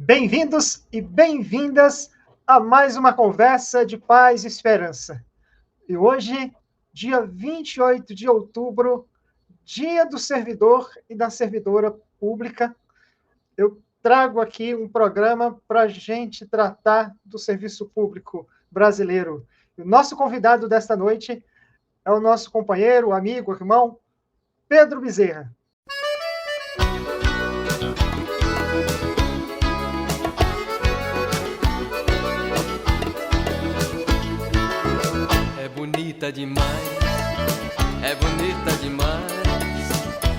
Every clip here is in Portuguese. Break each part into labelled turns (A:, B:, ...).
A: Bem-vindos e bem-vindas a mais uma conversa de paz e esperança. E hoje, dia 28 de outubro, dia do servidor e da servidora pública, eu trago aqui um programa para a gente tratar do serviço público brasileiro. E o nosso convidado desta noite é o nosso companheiro, amigo, irmão, Pedro Bezerra.
B: É bonita demais, é bonita demais,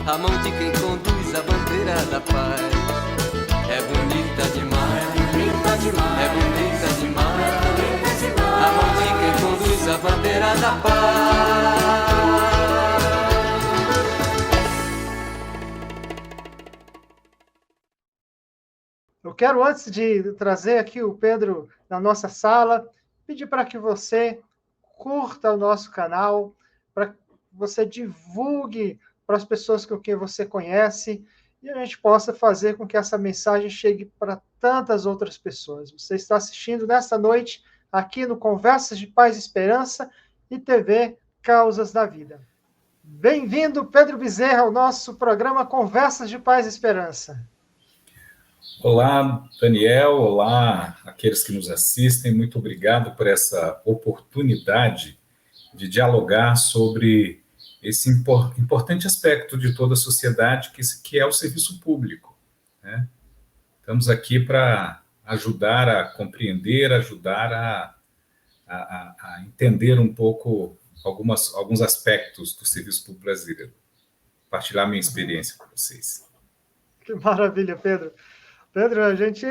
B: a mão de quem conduz a bandeira da paz. É bonita demais, é bonita demais, a mão de quem conduz a bandeira da paz.
A: Eu quero, antes de trazer aqui o Pedro na nossa sala, pedir para que você curta o nosso canal, para que você divulgue para as pessoas com quem você conhece e a gente possa fazer com que essa mensagem chegue para tantas outras pessoas. Você está assistindo nesta noite aqui no Conversas de Paz e Esperança e TV Causas da Vida. Bem-vindo, Pedro Bezerra, ao nosso programa Conversas de Paz e Esperança.
C: Olá, Daniel, olá aqueles que nos assistem, muito obrigado por essa oportunidade de dialogar sobre esse importante aspecto de toda a sociedade, que é o serviço público, né? Estamos aqui para ajudar a compreender, ajudar a entender um pouco alguns aspectos do serviço público brasileiro. Compartilhar minha experiência com vocês.
A: Que maravilha, Pedro. Pedro, a gente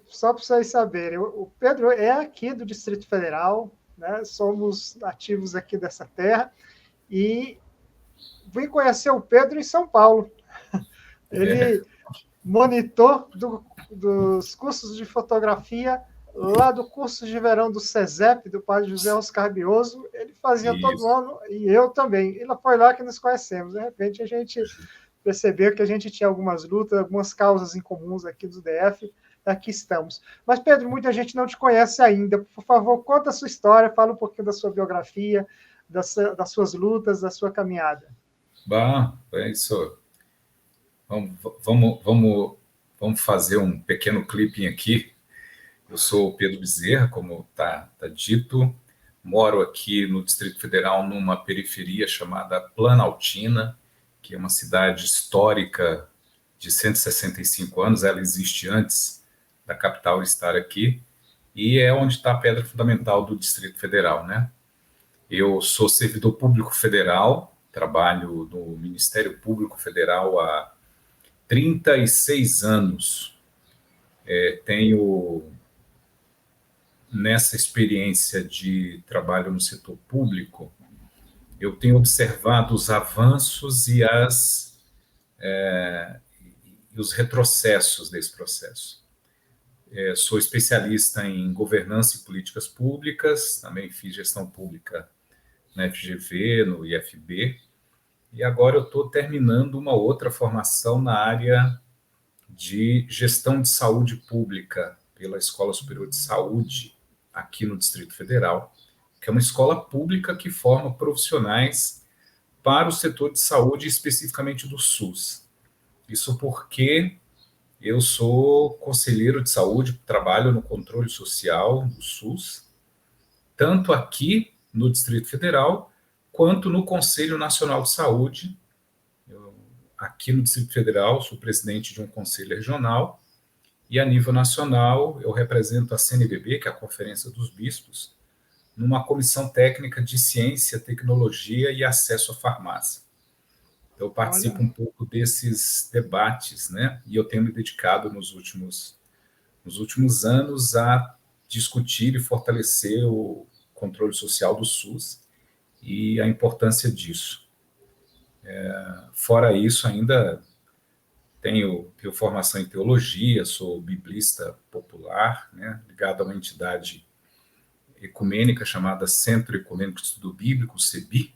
A: só para vocês saberem, o Pedro é aqui do Distrito Federal, né? Somos nativos aqui dessa terra, e vim conhecer o Pedro em São Paulo. Ele monitor dos cursos de fotografia lá do curso de verão do SESEP, do padre José Oscar Bioso. Ele fazia Isso. Todo ano, e eu também. E foi lá que nos conhecemos. De repente, a gente percebeu que a gente tinha algumas lutas, algumas causas em comuns aqui do DF, aqui estamos. Mas, Pedro, muita gente não te conhece ainda. Por favor, conta a sua história, fala um pouquinho da sua biografia, das suas lutas, da sua caminhada.
C: Bom, é isso. Vamos fazer um pequeno clipping aqui. Eu sou o Pedro Bezerra, como está dito, moro aqui no Distrito Federal, numa periferia chamada Planaltina, que é uma cidade histórica de 165 anos, ela existe antes da capital estar aqui, e é onde está a pedra fundamental do Distrito Federal, né? Eu sou servidor público federal, trabalho no Ministério Público Federal há 36 anos. Tenho, nessa experiência de trabalho no setor público, eu tenho observado os avanços e os retrocessos desse processo. Sou especialista em governança e políticas públicas, também fiz gestão pública na FGV, no IFB, e agora eu estou terminando uma outra formação na área de gestão de saúde pública pela Escola Superior de Saúde, aqui no Distrito Federal, que é uma escola pública que forma profissionais para o setor de saúde, especificamente do SUS. Isso porque eu sou conselheiro de saúde, trabalho no controle social do SUS, tanto aqui no Distrito Federal, quanto no Conselho Nacional de Saúde. Aqui no Distrito Federal, sou presidente de um conselho regional, e a nível nacional, eu represento a CNBB, que é a Conferência dos Bispos, numa comissão técnica de ciência, tecnologia e acesso à farmácia. Então, eu participo um pouco desses debates, né? E eu tenho me dedicado nos últimos anos a discutir e fortalecer o controle social do SUS e a importância disso. Fora isso, ainda tenho formação em teologia, sou biblista popular, né? Ligado a uma entidade ecumênica chamada Centro Ecumênico de Estudo Bíblico, CEBI,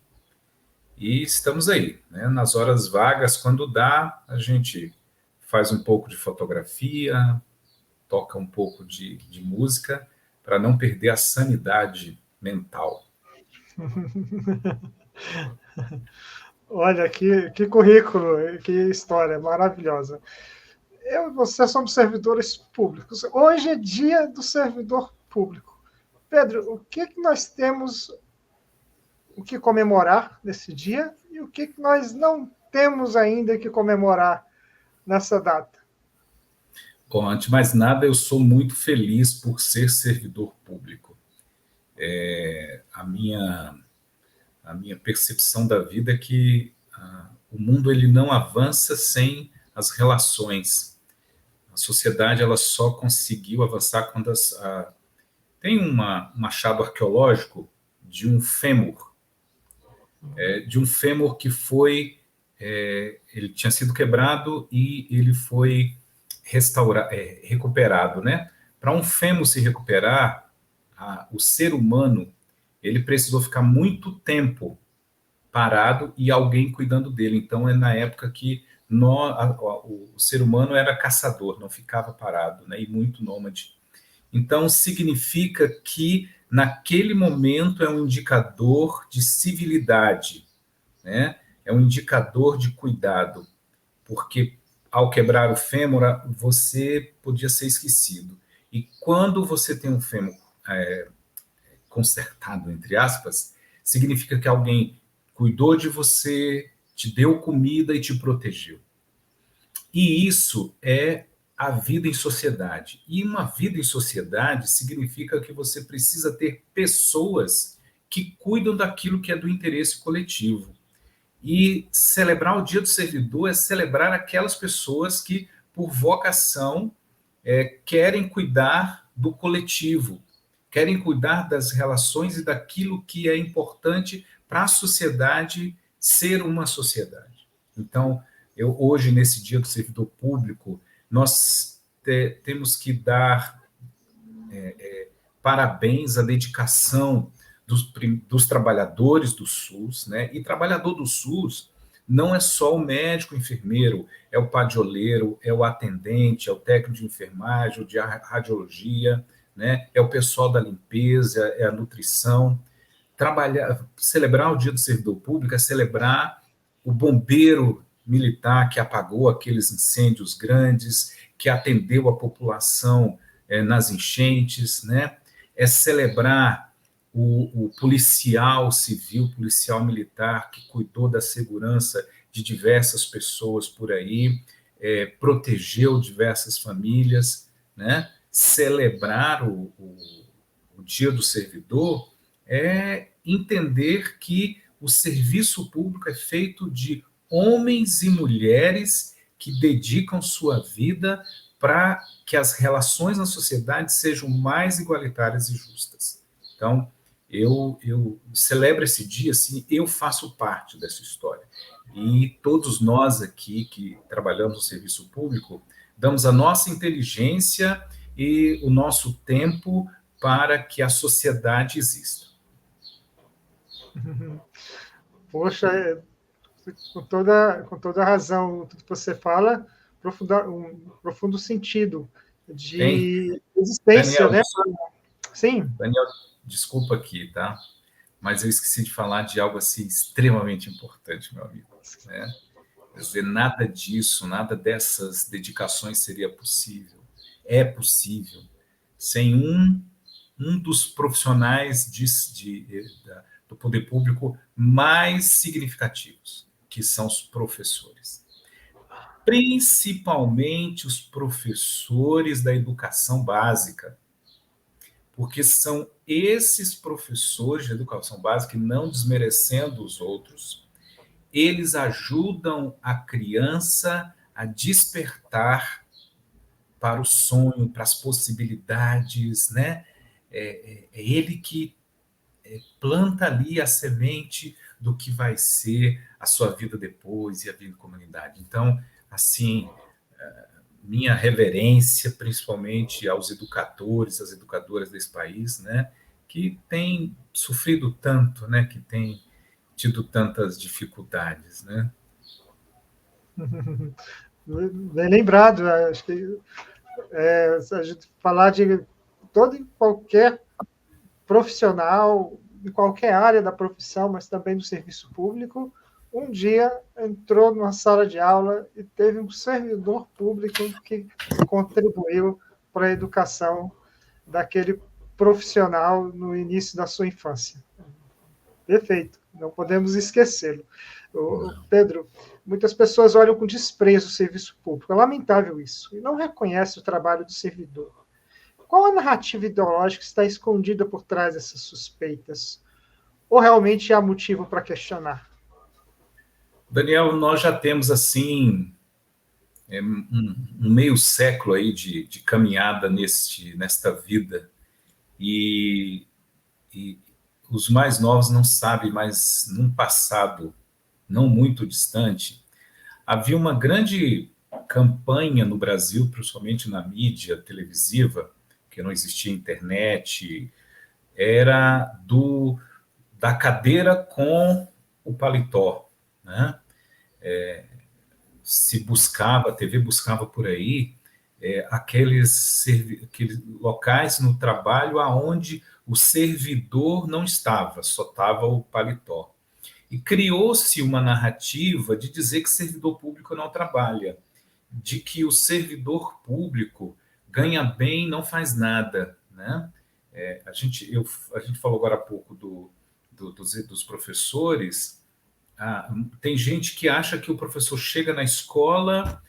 C: e estamos aí, né? Nas horas vagas, quando dá, a gente faz um pouco de fotografia, toca um pouco de música para não perder a sanidade mental.
A: Olha, que currículo, que história maravilhosa. Eu e você somos servidores públicos. Hoje é dia do servidor público. Pedro, o que nós temos o que comemorar nesse dia e o que nós não temos ainda que comemorar nessa data?
C: Bom, antes de mais nada, eu sou muito feliz por ser servidor público. A minha percepção da vida é que o mundo ele não avança sem as relações. A sociedade ela só conseguiu avançar quando tem um achado arqueológico de um fêmur, que foi ele tinha sido quebrado e ele foi recuperado, né? Para um fêmur se recuperar, o ser humano ele precisou ficar muito tempo parado e alguém cuidando dele. Então é na época que o ser humano era caçador, não ficava parado, né? E muito nômade. Então significa que naquele momento é um indicador de civilidade, né? É um indicador de cuidado, porque ao quebrar o fêmur, você podia ser esquecido. E quando você tem um fêmur consertado, entre aspas, significa que alguém cuidou de você, te deu comida e te protegeu. E isso é a vida em sociedade. E uma vida em sociedade significa que você precisa ter pessoas que cuidam daquilo que é do interesse coletivo. E celebrar o Dia do Servidor é celebrar aquelas pessoas que, por vocação, querem cuidar do coletivo, querem cuidar das relações e daquilo que é importante para a sociedade ser uma sociedade. Então, hoje, nesse Dia do Servidor Público, nós temos que dar parabéns à dedicação dos trabalhadores do SUS, né? E trabalhador do SUS não é só o médico, o enfermeiro, é o padioleiro, é o atendente, é o técnico de enfermagem, o de radiologia, né? É o pessoal da limpeza, é a nutrição. Celebrar o Dia do Servidor Público é celebrar o bombeiro militar que apagou aqueles incêndios grandes, que atendeu a população nas enchentes, né? É celebrar o policial civil, policial militar que cuidou da segurança de diversas pessoas por aí, protegeu diversas famílias, né? Celebrar o Dia do Servidor é entender que o serviço público é feito de homens e mulheres que dedicam sua vida para que as relações na sociedade sejam mais igualitárias e justas. Então, eu celebro esse dia, assim, eu faço parte dessa história. E todos nós aqui que trabalhamos no serviço público, damos a nossa inteligência e o nosso tempo para que a sociedade exista.
A: Poxa, com toda a razão, tudo que você fala, um profundo sentido de existência,
C: Daniel,
A: né? Sim.
C: Daniel, desculpa aqui, tá? Mas eu esqueci de falar de algo assim extremamente importante, meu amigo, né? Quer dizer, nada disso, nada dessas dedicações seria possível. É possível sem um dos profissionais do poder público mais significativos, que são os professores. Principalmente os professores da educação básica, porque são esses professores de educação básica, não desmerecendo os outros, eles ajudam a criança a despertar para o sonho, para as possibilidades, né? É ele que planta ali a semente do que vai ser a sua vida depois e a vida em comunidade. Então, assim, minha reverência, principalmente aos educadores, às educadoras desse país, né, que têm sofrido tanto, né, que têm tido tantas dificuldades, né?
A: Bem lembrado, acho que Se a gente falar de todo e qualquer profissional, em qualquer área da profissão, mas também do serviço público, um dia entrou numa sala de aula e teve um servidor público que contribuiu para a educação daquele profissional no início da sua infância. Perfeito, não podemos esquecê-lo. Pedro, muitas pessoas olham com desprezo o serviço público, é lamentável isso, e não reconhecem o trabalho do servidor. Qual a narrativa ideológica está escondida por trás dessas suspeitas? Ou realmente há motivo para questionar?
C: Daniel, nós já temos, assim, um meio século aí de caminhada nesta vida, e os mais novos não sabem, mas num passado não muito distante, havia uma grande campanha no Brasil, principalmente na mídia televisiva, que não existia internet, era da cadeira com o paletó, né? Se buscava, a TV buscava por aí aqueles locais no trabalho aonde o servidor não estava, só estava o paletó. E criou-se uma narrativa de dizer que servidor público não trabalha, de que o servidor público ganha bem e não faz nada, né? A gente falou agora há pouco dos professores. Tem gente que acha que o professor chega na escola,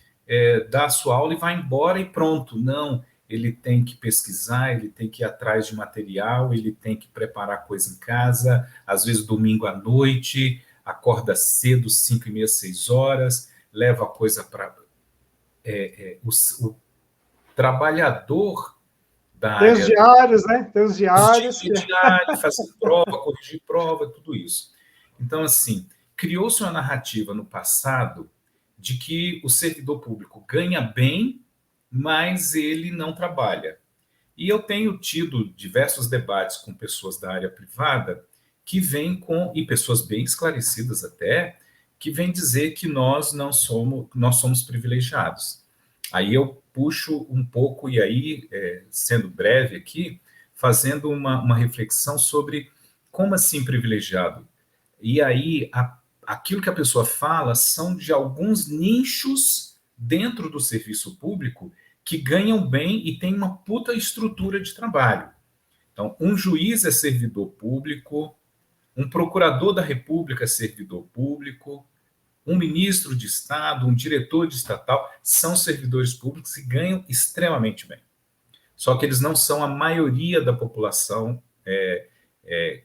C: dá a sua aula e vai embora e pronto. Não, ele tem que pesquisar, ele tem que ir atrás de material, ele tem que preparar coisa em casa, às vezes domingo à noite, acorda cedo, 5h30, 6 horas, leva a coisa para... o trabalhador da
A: Tem
C: área...
A: os diários, né? Tem os diários.
C: Diário, fazer prova, corrigir prova, tudo isso. Então, assim, criou-se uma narrativa no passado de que o servidor público ganha bem, mas ele não trabalha. E eu tenho tido diversos debates com pessoas da área privada que vêm e pessoas bem esclarecidas até, que vêm dizer que nós somos privilegiados. Aí eu puxo um pouco, e aí, sendo breve aqui, fazendo uma reflexão sobre como assim privilegiado. E aí, aquilo que a pessoa fala são de alguns nichos dentro do serviço público que ganham bem e têm uma puta estrutura de trabalho. Então, um juiz é servidor público, um procurador da República é servidor público, um ministro de Estado, um diretor de estatal, são servidores públicos e ganham extremamente bem. Só que eles não são a maioria da população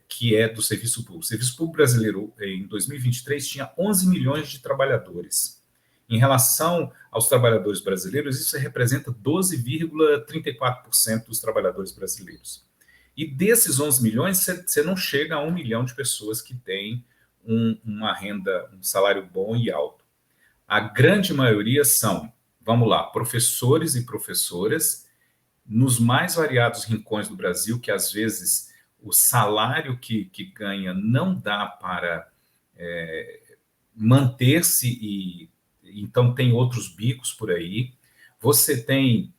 C: que é do serviço público. O serviço público brasileiro, em 2023, tinha 11 milhões de trabalhadores. Em relação aos trabalhadores brasileiros, isso representa 12,34% dos trabalhadores brasileiros. E desses 11 milhões, você não chega a 1 milhão de pessoas que têm uma renda, um salário bom e alto. A grande maioria são, vamos lá, professores e professoras, nos mais variados rincões do Brasil, que às vezes o salário que ganha não dá para manter-se, e então tem outros bicos por aí. Você tem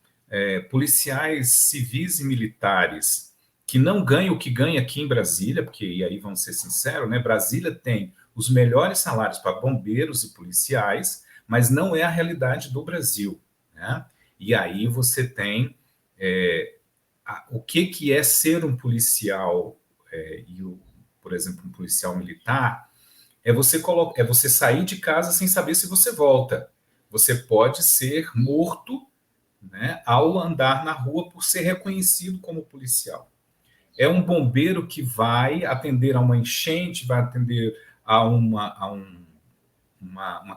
C: policiais civis e militares que não ganham o que ganha aqui em Brasília, porque, e aí vamos ser sinceros, né? Brasília tem os melhores salários para bombeiros e policiais, mas não é a realidade do Brasil, né? E aí você tem o que é ser um policial, por exemplo, um policial militar, é você sair de casa sem saber se você volta. Você pode ser morto, né, ao andar na rua por ser reconhecido como policial. É um bombeiro que vai atender a uma enchente, vai atender a uma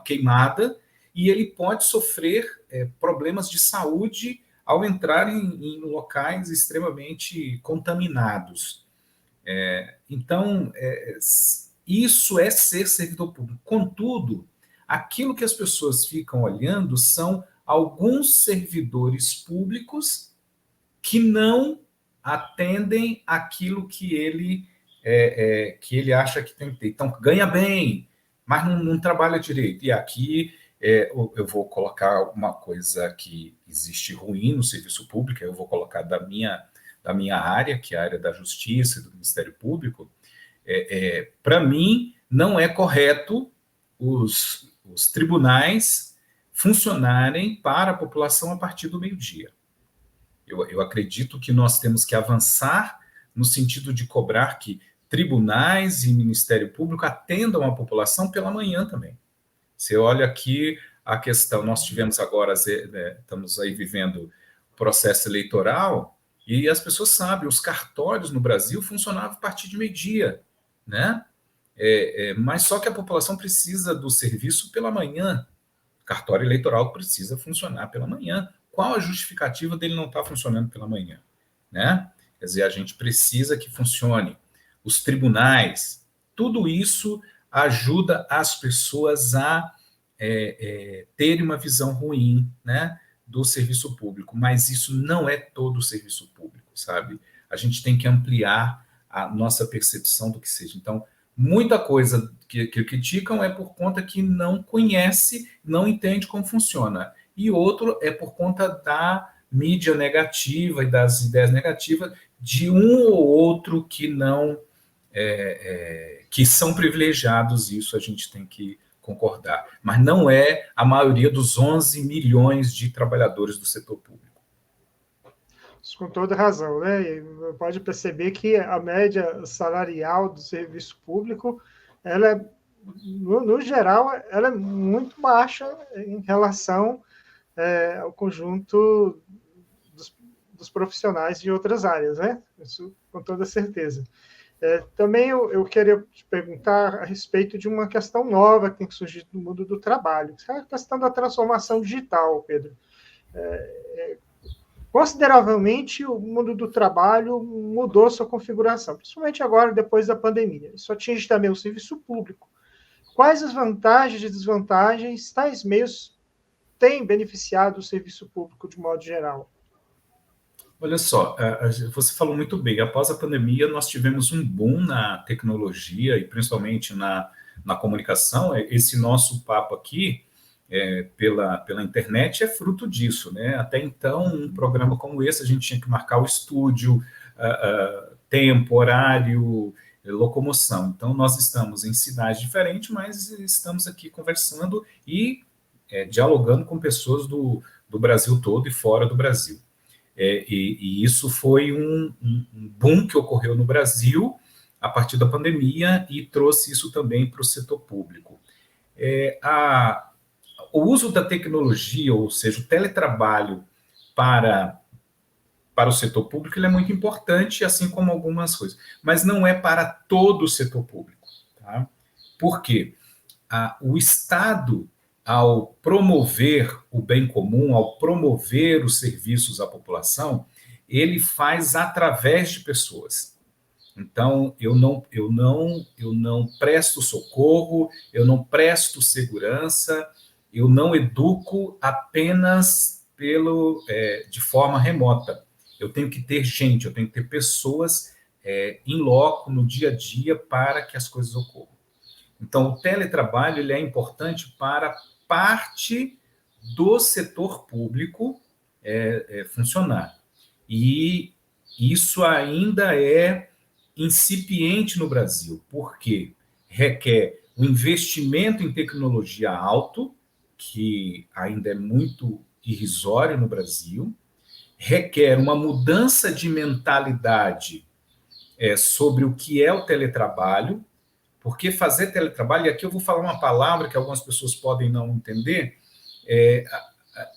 C: queimada, e ele pode sofrer problemas de saúde ao entrar em locais extremamente contaminados. Então, isso é ser servidor público. Contudo, aquilo que as pessoas ficam olhando são alguns servidores públicos que não atendem aquilo que ele acha que tem que ter. Então, ganha bem, mas não trabalha direito. E aqui eu vou colocar uma coisa que existe ruim no serviço público, eu vou colocar da minha área, que é a área da Justiça e do Ministério Público. Para mim, não é correto os tribunais funcionarem para a população a partir do meio-dia. Eu acredito que nós temos que avançar no sentido de cobrar que tribunais e Ministério Público atendam a população pela manhã também. Você olha aqui a questão, nós tivemos agora, estamos aí vivendo o processo eleitoral, e as pessoas sabem, os cartórios no Brasil funcionavam a partir de meio-dia, né? Mas só que a população precisa do serviço pela manhã. O cartório eleitoral precisa funcionar pela manhã. Qual a justificativa dele não estar funcionando pela manhã? Né? Quer dizer, a gente precisa que funcione. Os tribunais, tudo isso ajuda as pessoas a terem uma visão ruim, né, do serviço público, mas isso não é todo o serviço público, sabe? A gente tem que ampliar a nossa percepção do que seja. Então, muita coisa que criticam é por conta que não conhece, não entende como funciona. E outro é por conta da mídia negativa e das ideias negativas de um ou outro que não que são privilegiados, isso a gente tem que concordar. Mas não é a maioria dos 11 milhões de trabalhadores do setor público.
A: Com toda razão, né? E pode perceber que a média salarial do serviço público, ela no geral, ela é muito baixa em relação ao conjunto dos profissionais de outras áreas, né? Isso com toda certeza. Também eu queria te perguntar a respeito de uma questão nova que tem que surgir no mundo do trabalho, que é a questão da transformação digital, Pedro. Consideravelmente, o mundo do trabalho mudou sua configuração, principalmente agora, depois da pandemia. Isso atinge também o serviço público. Quais as vantagens e desvantagens tais meios têm beneficiado o serviço público de modo geral?
C: Olha só, você falou muito bem, após a pandemia nós tivemos um boom na tecnologia e principalmente na comunicação. Esse nosso papo aqui pela internet é fruto disso, né? Até então, um programa como esse, a gente tinha que marcar o estúdio, tempo, horário, locomoção. Então, nós estamos em cidades diferentes, mas estamos aqui conversando e dialogando com pessoas do Brasil todo e fora do Brasil. E isso foi um boom que ocorreu no Brasil a partir da pandemia e trouxe isso também para o setor público. O uso da tecnologia, ou seja, o teletrabalho para o setor público, ele é muito importante, assim como algumas coisas, mas não é para todo o setor público. Tá? Por quê? O Estado, ao promover o bem comum, ao promover os serviços à população, ele faz através de pessoas. Então, eu não presto socorro, eu não presto segurança, eu não educo apenas de forma remota. Eu tenho que ter gente, eu tenho que ter pessoas em loco, no dia a dia, para que as coisas ocorram. Então, o teletrabalho ele é importante para parte do setor público funcionar. E isso ainda é incipiente no Brasil, porque requer um investimento em tecnologia alto, que ainda é muito irrisório no Brasil, requer uma mudança de mentalidade sobre o que é o teletrabalho, porque fazer teletrabalho, e aqui eu vou falar uma palavra que algumas pessoas podem não entender,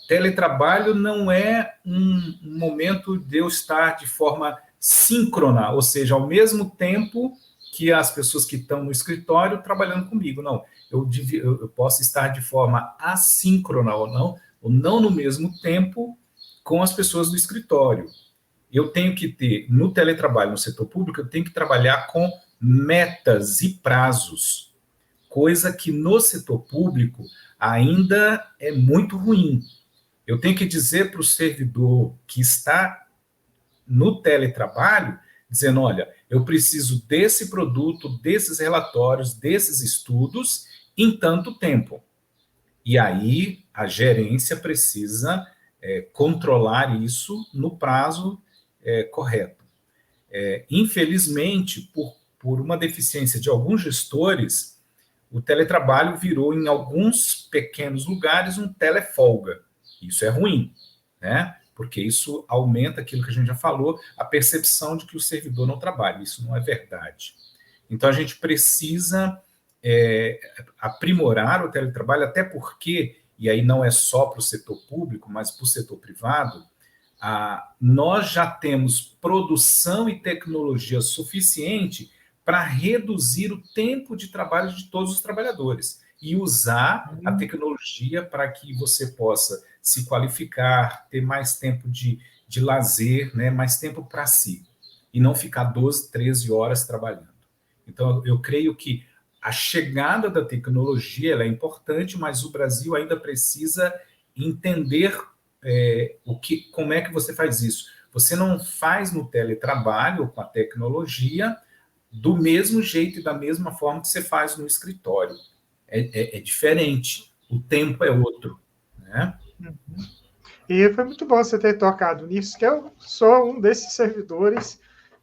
C: teletrabalho não é um momento de eu estar de forma síncrona, ou seja, ao mesmo tempo que as pessoas que estão no escritório trabalhando comigo, não. Eu posso estar de forma assíncrona ou não no mesmo tempo com as pessoas do escritório. Eu tenho que ter, no teletrabalho, no setor público, eu tenho que trabalhar com metas e prazos, coisa que no setor público ainda é muito ruim. Eu tenho que dizer para o servidor que está no teletrabalho, dizendo, olha, eu preciso desse produto, desses relatórios, desses estudos, em tanto tempo. E aí a gerência precisa controlar isso no prazo correto. Infelizmente, por uma deficiência de alguns gestores, o teletrabalho virou, em alguns pequenos lugares, um telefolga. Isso é ruim, né? Porque isso aumenta aquilo que a gente já falou, a percepção de que o servidor não trabalha. Isso não é verdade. Então, a gente precisa aprimorar o teletrabalho, até porque, e aí não é só para o setor público, mas para o setor privado, nós já temos produção e tecnologia suficiente para reduzir o tempo de trabalho de todos os trabalhadores e usar a tecnologia para que você possa se qualificar, ter mais tempo de lazer, né, mais tempo para si, e não ficar 12, 13 horas trabalhando. Então, eu creio que a chegada da tecnologia ela é importante, mas o Brasil ainda precisa entender como é que você faz isso. Você não faz no teletrabalho com a tecnologia do mesmo jeito e da mesma forma que você faz no escritório. É diferente, o tempo é outro, né?
A: E foi muito bom você ter tocado nisso, que eu sou um desses servidores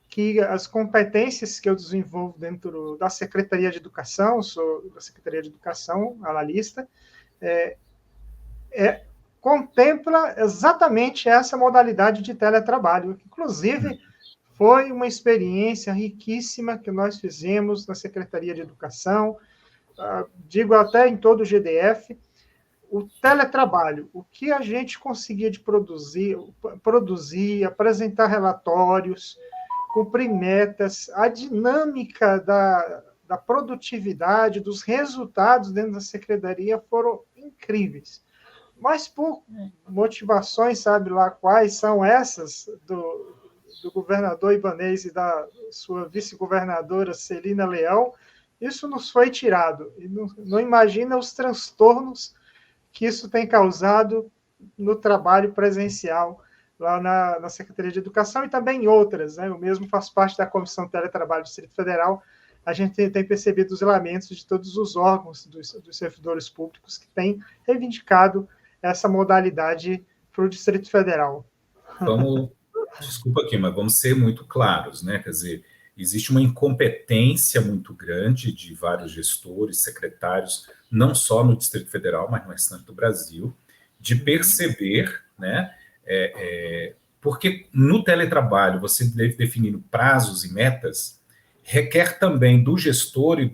A: que as competências que eu desenvolvo dentro da Secretaria de Educação, sou da Secretaria de Educação, analista, contempla exatamente essa modalidade de teletrabalho. Inclusive, foi uma experiência riquíssima que nós fizemos na Secretaria de Educação, digo até em todo o GDF, o teletrabalho, o que a gente conseguia de produzir, apresentar relatórios, cumprir metas, a dinâmica da produtividade, dos resultados dentro da secretaria foram incríveis. Mas por motivações, sabe lá quais são essas, do governador Ibanez e da sua vice-governadora Celina Leão, isso nos foi tirado. E não imagina os transtornos que isso tem causado no trabalho presencial lá na Secretaria de Educação e também em outras, né? Eu mesmo faço parte da Comissão de Teletrabalho do Distrito Federal. A gente tem percebido os lamentos de todos os órgãos dos servidores públicos que têm reivindicado essa modalidade para o Distrito Federal.
C: Desculpa aqui, mas vamos ser muito claros, né? Quer dizer, existe uma incompetência muito grande de vários gestores, secretários, não só no Distrito Federal, mas no restante do Brasil, de perceber, né? Porque no teletrabalho, você definindo prazos e metas, requer também do gestor e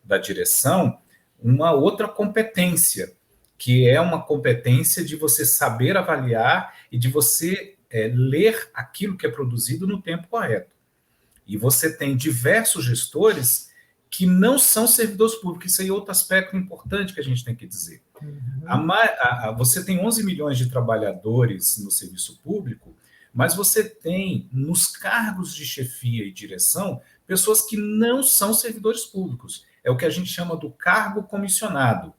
C: da direção uma outra competência, que é uma competência de você saber avaliar e de você ler aquilo que é produzido no tempo correto. E você tem diversos gestores que não são servidores públicos. Isso aí é outro aspecto importante que a gente tem que dizer. Você tem 11 milhões de trabalhadores no serviço público, mas você tem, nos cargos de chefia e direção, pessoas que não são servidores públicos. É o que a gente chama do cargo comissionado.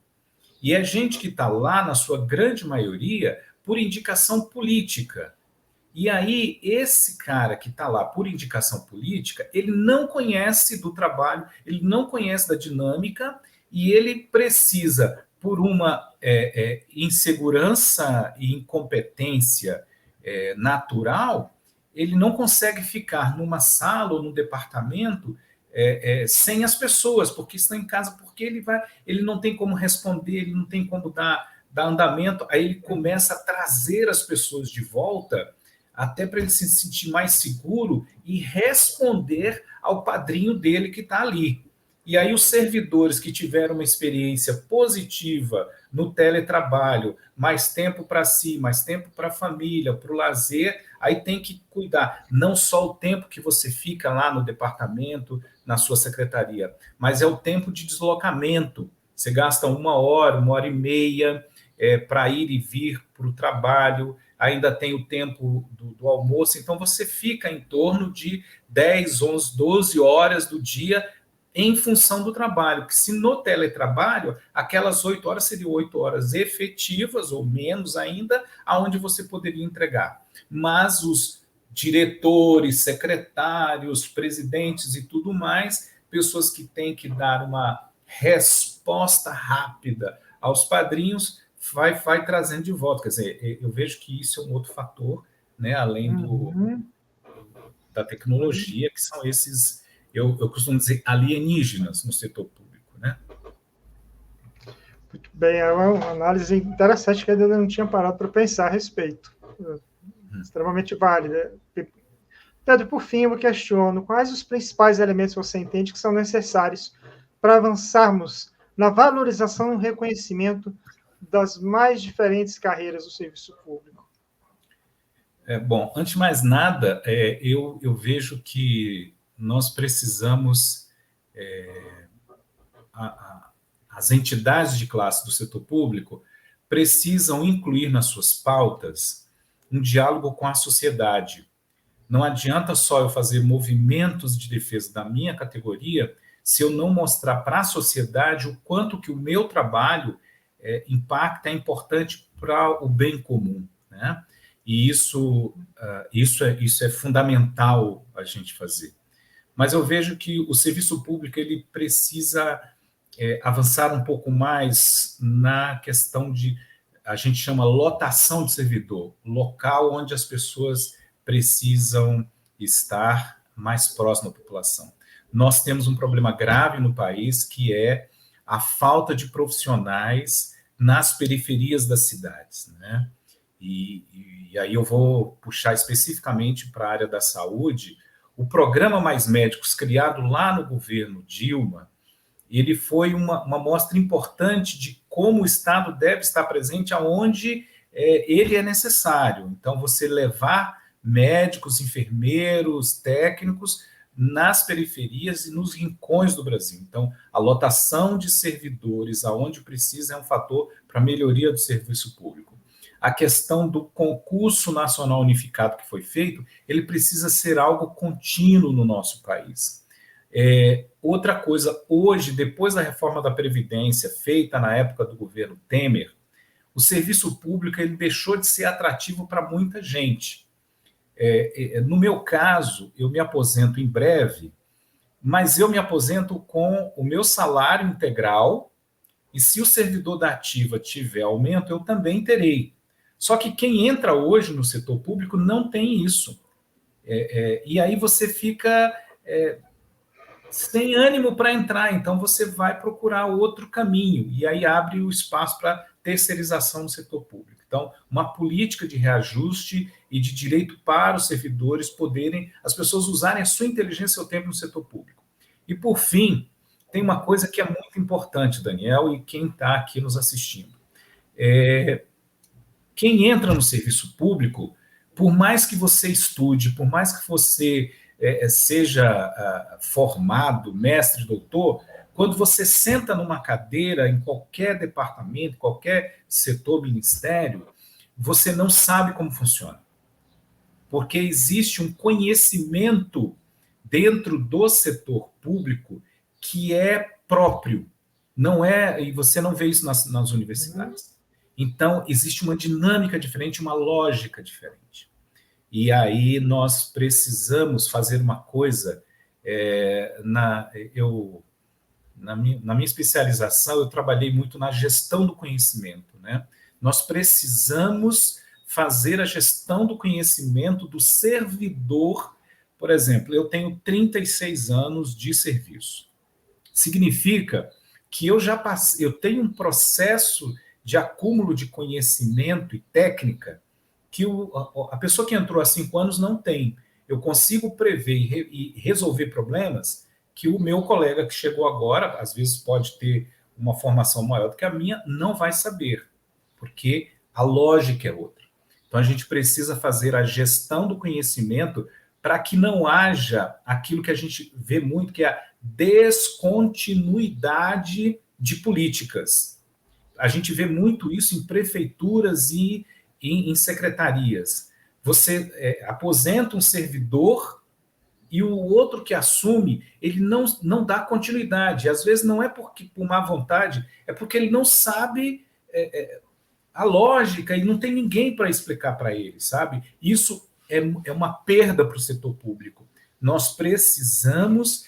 C: E é gente que está lá, na sua grande maioria, por indicação política. E aí, esse cara que está lá por indicação política, ele não conhece do trabalho, ele não conhece da dinâmica, e ele precisa, por uma insegurança e incompetência natural, ele não consegue ficar numa sala ou num departamento sem as pessoas, porque estão em casa, porque ele não tem como responder, ele não tem como dar andamento, aí ele começa a trazer as pessoas de volta, até para ele se sentir mais seguro e responder ao padrinho dele que está ali. E aí os servidores que tiveram uma experiência positiva no teletrabalho, mais tempo para si, mais tempo para a família, para o lazer, aí tem que cuidar, não só o tempo que você fica lá no departamento, na sua secretaria, mas é o tempo de deslocamento. Você gasta 1 hora, 1 hora e meia para ir e vir para o trabalho, ainda tem o tempo do almoço, então você fica em torno de 10, 11, 12 horas do dia em função do trabalho, que se no teletrabalho, aquelas 8 horas seriam 8 horas efetivas, ou menos ainda, aonde você poderia entregar. Mas os diretores, secretários, presidentes e tudo mais, pessoas que têm que dar uma resposta rápida aos padrinhos, vai trazendo de volta. Quer dizer, eu vejo que isso é um outro fator, né, além da tecnologia, que são esses, eu costumo dizer, alienígenas no setor público, né?
A: Muito bem, é uma análise interessante que eu ainda não tinha parado para pensar a respeito. Extremamente válida. Pedro, por fim, eu questiono quais os principais elementos você entende que são necessários para avançarmos na valorização e reconhecimento das mais diferentes carreiras do serviço público?
C: Bom, antes de mais nada, eu vejo que nós precisamos, as entidades de classe do setor público precisam incluir nas suas pautas um diálogo com a sociedade. Não adianta só eu fazer movimentos de defesa da minha categoria se eu não mostrar para a sociedade o quanto que o meu trabalho impacta, é importante para o bem comum, né? E isso é fundamental a gente fazer. Mas eu vejo que o serviço público ele precisa avançar um pouco mais na questão de, a gente chama lotação de servidor, local onde as pessoas precisam estar mais próximo da população. Nós temos um problema grave no país, que é a falta de profissionais nas periferias das cidades, né? E aí eu vou puxar especificamente para a área da saúde. O programa Mais Médicos, criado lá no governo Dilma, ele foi uma mostra importante de como o Estado deve estar presente aonde ele é necessário. Então, você levar médicos, enfermeiros, técnicos nas periferias e nos rincões do Brasil. Então, a lotação de servidores aonde precisa é um fator para a melhoria do serviço público. A questão do concurso nacional unificado que foi feito, ele precisa ser algo contínuo no nosso país. Outra coisa, hoje, depois da reforma da Previdência, feita na época do governo Temer, o serviço público ele deixou de ser atrativo para muita gente. No meu caso, eu me aposento em breve, mas eu me aposento com o meu salário integral, e se o servidor da ativa tiver aumento, eu também terei. Só que quem entra hoje no setor público não tem isso. E aí você fica sem ânimo para entrar, então você vai procurar outro caminho, e aí abre o espaço para terceirização no setor público. Então, uma política de reajuste e de direito para os servidores poderem, as pessoas usarem a sua inteligência e o tempo no setor público. E, por fim, tem uma coisa que é muito importante, Daniel, e quem está aqui nos assistindo. Quem entra no serviço público, por mais que você estude, por mais que você seja formado, mestre, doutor, quando você senta numa cadeira em qualquer departamento, qualquer setor, ministério, você não sabe como funciona. Porque existe um conhecimento dentro do setor público que é próprio. Não é, e você não vê isso nas universidades. Então, existe uma dinâmica diferente, uma lógica diferente. E aí nós precisamos fazer uma coisa. Na minha especialização, eu trabalhei muito na gestão do conhecimento, né? Nós precisamos fazer a gestão do conhecimento do servidor. Por exemplo, eu tenho 36 anos de serviço. Significa que eu tenho um processo de acúmulo de conhecimento e técnica que a pessoa que entrou há 5 anos não tem. Eu consigo prever e resolver problemas que o meu colega que chegou agora, às vezes pode ter uma formação maior do que a minha, não vai saber, porque a lógica é outra. Então, a gente precisa fazer a gestão do conhecimento para que não haja aquilo que a gente vê muito, que é a descontinuidade de políticas. A gente vê muito isso em prefeituras e em secretarias. Você aposenta um servidor e o outro que assume, ele não dá continuidade. Às vezes não é por má vontade, é porque ele não sabe a lógica e não tem ninguém para explicar para ele, sabe? Isso é uma perda para o setor público. Nós precisamos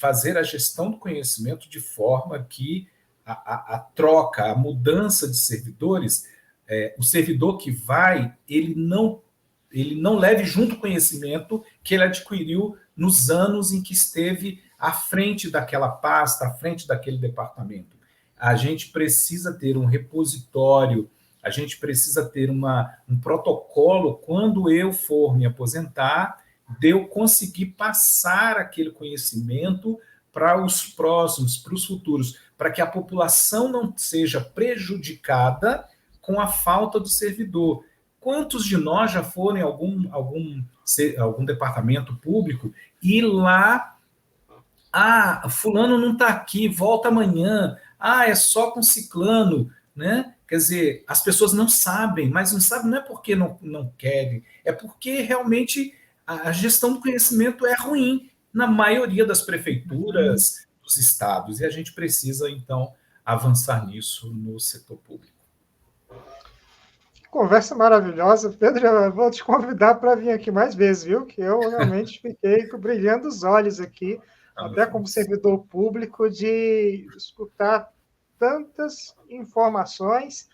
C: fazer a gestão do conhecimento de forma que a troca, a mudança de servidores, o servidor que vai, ele não leve junto o conhecimento que ele adquiriu nos anos em que esteve à frente daquela pasta, à frente daquele departamento. A gente precisa ter um repositório, a gente precisa ter um protocolo quando eu for me aposentar, de eu conseguir passar aquele conhecimento para os próximos, para os futuros, para que a população não seja prejudicada com a falta do servidor. Quantos de nós já foram em algum departamento público e lá, fulano não está aqui, volta amanhã, é só com ciclano, né? Quer dizer, as pessoas não sabem, mas não sabem não é porque não querem, é porque realmente a gestão do conhecimento é ruim na maioria das prefeituras, dos estados, e a gente precisa, então, avançar nisso no setor público.
A: Conversa maravilhosa. Pedro, eu vou te convidar para vir aqui mais vezes, viu? Que eu realmente fiquei brilhando os olhos aqui, até como servidor público, de escutar tantas informações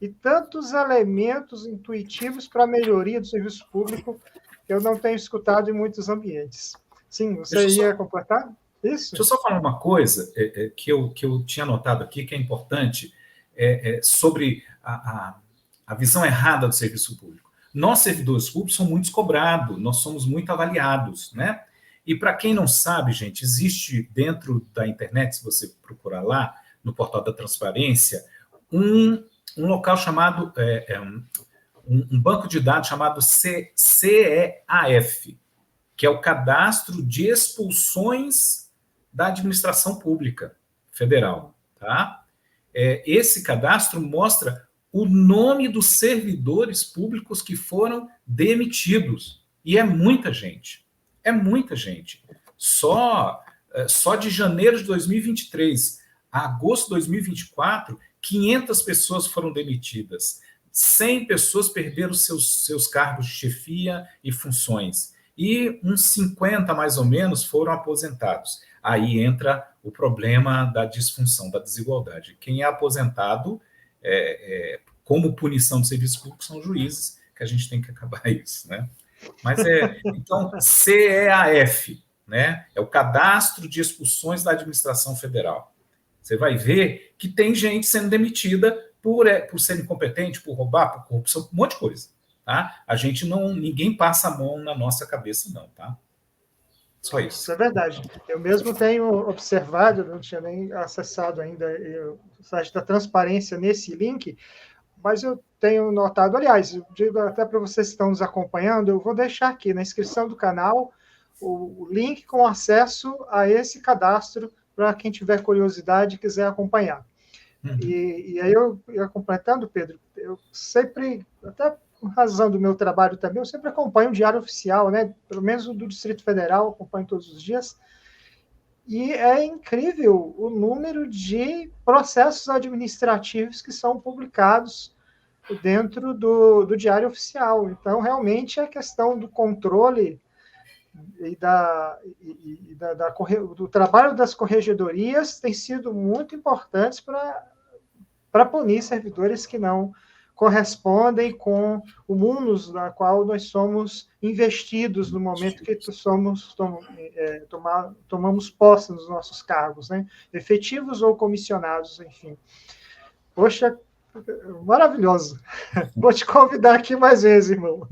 A: e tantos elementos intuitivos para a melhoria do serviço público que eu não tenho escutado em muitos ambientes. Sim, você ia completar? Isso?
C: Deixa eu só falar uma coisa que eu tinha notado aqui, que é importante, sobre a visão errada do serviço público. Nós, servidores públicos, somos muito cobrados, nós somos muito avaliados, né? E para quem não sabe, gente, existe dentro da internet, se você procurar lá, no portal da transparência, um local chamado, um banco de dados chamado CEAF, que é o Cadastro de Expulsões da Administração Pública Federal, tá? Esse cadastro mostra o nome dos servidores públicos que foram demitidos. E é muita gente. É muita gente. Só de janeiro de 2023 a agosto de 2024, 500 pessoas foram demitidas. 100 pessoas perderam seus cargos de chefia e funções. E uns 50, mais ou menos, foram aposentados. Aí entra o problema da disfunção, da desigualdade. Quem é aposentado como punição do serviço público são juízes, que a gente tem que acabar isso, né? Mas então, CEAF, né? É o Cadastro de Expulsões da Administração Federal. Você vai ver que tem gente sendo demitida por ser incompetente, por roubar, por corrupção, um monte de coisa, tá? Ninguém passa a mão na nossa cabeça, não, tá? Só isso.
A: Isso é verdade. Eu mesmo tenho observado, não tinha nem acessado ainda o site da transparência nesse link, mas eu tenho notado, aliás, eu digo até para vocês que estão nos acompanhando, eu vou deixar aqui na inscrição do canal o link com acesso a esse cadastro para quem tiver curiosidade e quiser acompanhar. Uhum. E aí eu ia completando, Pedro, eu sempre, até por razão do meu trabalho também, eu sempre acompanho o Diário Oficial, né? Pelo menos o do Distrito Federal, acompanho todos os dias. E é incrível o número de processos administrativos que são publicados dentro do Diário Oficial. Então, realmente, a questão do controle e do trabalho das corregedorias tem sido muito importantes para punir servidores que não correspondem com o munus na qual nós somos investidos no momento que tomamos posse nos nossos cargos, né? Efetivos ou comissionados, enfim. Poxa, maravilhoso. Vou te convidar aqui mais vezes, irmão.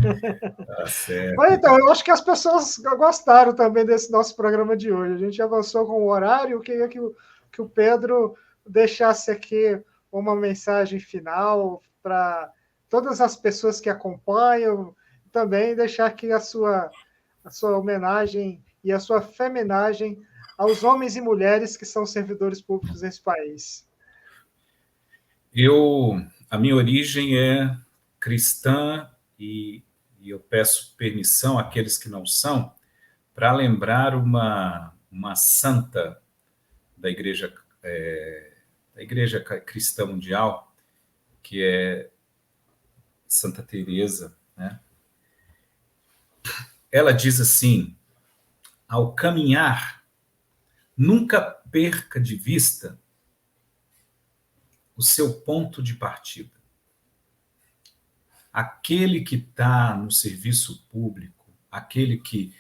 C: Tá certo.
A: Mas, então, eu acho que as pessoas gostaram também desse nosso programa de hoje. A gente avançou com o horário. Eu queria que o Pedro deixasse aqui uma mensagem final para todas as pessoas que acompanham, também deixar aqui a sua homenagem e a sua feminagem aos homens e mulheres que são servidores públicos nesse país.
C: A minha origem é cristã e eu peço permissão àqueles que não são para lembrar uma santa da Igreja Cristã Mundial, que é Santa Teresa, né? Ela diz assim: ao caminhar, nunca perca de vista o seu ponto de partida. Aquele que está no serviço público, aquele que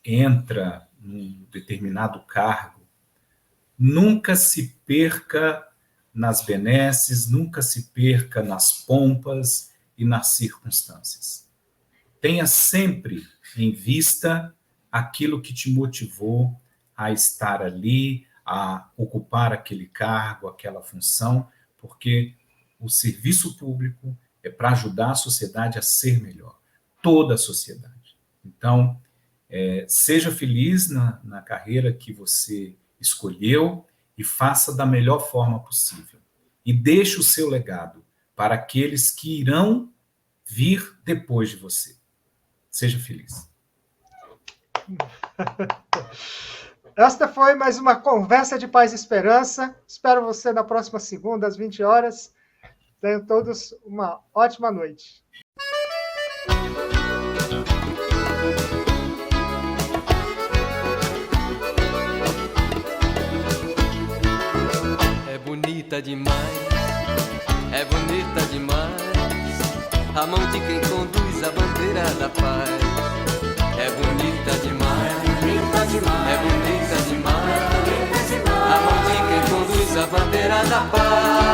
C: entra num determinado cargo, nunca se perca nas benesses, nunca se perca nas pompas e nas circunstâncias. Tenha sempre em vista aquilo que te motivou a estar ali, a ocupar aquele cargo, aquela função, porque o serviço público é para ajudar a sociedade a ser melhor, toda a sociedade. Então, seja feliz na carreira que você escolheu e faça da melhor forma possível. E deixe o seu legado para aqueles que irão vir depois de você. Seja feliz.
A: Esta foi mais uma Conversa de Paz e Esperança. Espero você na próxima segunda, às 20 horas. Tenham todos uma ótima noite.
B: É bonita demais, é bonita demais, a mão de quem conduz a bandeira da paz. É bonita demais, é bonita demais, a mão de quem conduz a bandeira da paz.